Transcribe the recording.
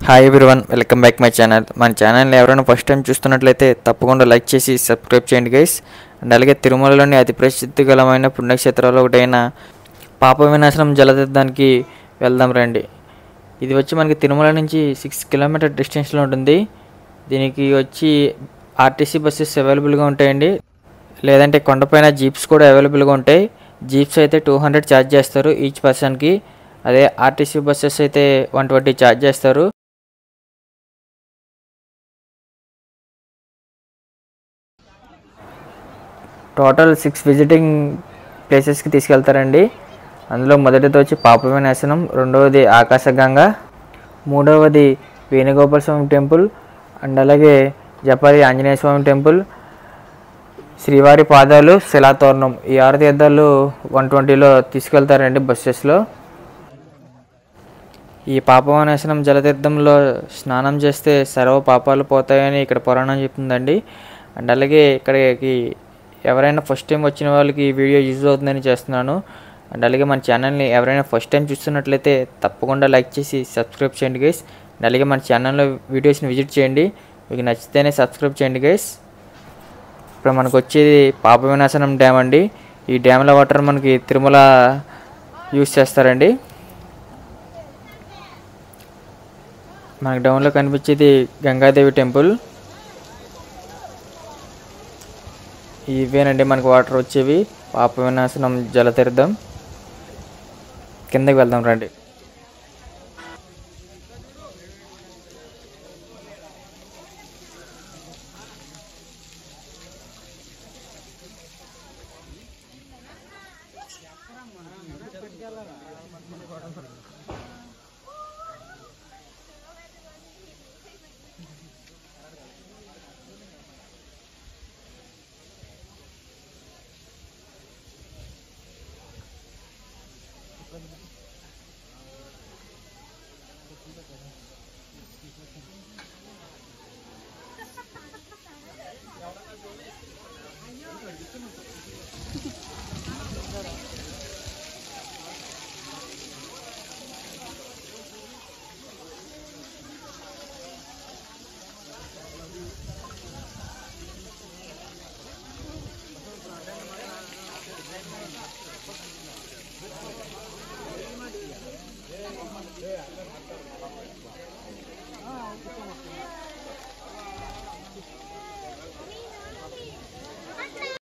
Hi everyone, welcome back my channel. మన ఛానల్ని ఎవరైనా ఫస్ట్ టైం చూస్తున్నట్లయితే తప్పకుండా లైక్ చేసి సబ్స్క్రైబ్ చేయండి గైస్. అండ్ అలాగే తిరుమలలోని అతి ప్రసిద్ధి గలమైన పుణ్యక్షేత్రాల్లో ఒకటైన పాప వినాశనం జలతీర్థానికి వెళ్దాం రండి. ఇది వచ్చి మనకి తిరుమల నుంచి 6 కిలోమీటర్ డిస్టెన్స్లో ఉంటుంది. దీనికి వచ్చి ఆర్టీసీ బస్సెస్ అవైలబుల్గా ఉంటాయండి, లేదంటే కొండపైన జీప్స్ కూడా అవైలబుల్గా ఉంటాయి. జీప్స్ అయితే 200 ఛార్జ్ చేస్తారు ఈచ్ పర్సన్కి. అదే ఆర్టీసీ బస్సెస్ అయితే 120 ఛార్జ్ చేస్తారు. టోటల్ 6 విజిటింగ్ ప్లేసెస్కి తీసుకెళ్తారండి. అందులో మొదటిది వచ్చి పాప వినాశనం, రెండవది ఆకాశగంగ, మూడవది వేణుగోపాల స్వామి టెంపుల్, అండ్ అలాగే జపాలి ఆంజనేయ స్వామి టెంపుల్, శ్రీవారి పాదాలు, శిలాతోరణం. ఈ 6 తీర్థాలు 120లో తీసుకెళ్తారండి బస్సెస్లో. ఈ పాప వినాశనం జలతీర్థంలో స్నానం చేస్తే సర్వ పాపాలు పోతాయని ఇక్కడ పురాణం చెప్తుందండి. అండ్ అలాగే ఇక్కడికి ఎవరైనా ఫస్ట్ టైం వచ్చిన వాళ్ళకి ఈ వీడియో యూజ్ అవుతుందని చేస్తున్నాను. అండ్ అలాగే మన ఛానల్ని ఎవరైనా ఫస్ట్ టైం చూస్తున్నట్లయితే తప్పకుండా లైక్ చేసి సబ్స్క్రైబ్ చేయండి గైస్. అండ్ అలాగే మన ఛానల్లో వీడియోస్ని విజిట్ చేయండి, మీకు నచ్చితేనే సబ్స్క్రైబ్ చేయండి గైస్. ఇప్పుడు మనకు వచ్చేది పాప వినాశనం డ్యామ్ అండి. ఈ డ్యామ్ల వాటర్ మనకి తిరుమల యూజ్ చేస్తారండి. మనకి డౌన్లో కనిపించేది గంగాదేవి టెంపుల్. ఇవేనండి మనకు వాటర్ వచ్చేవి పాప వినాశనం జలతీర్థం. కిందకి వెళ్దాం రండి.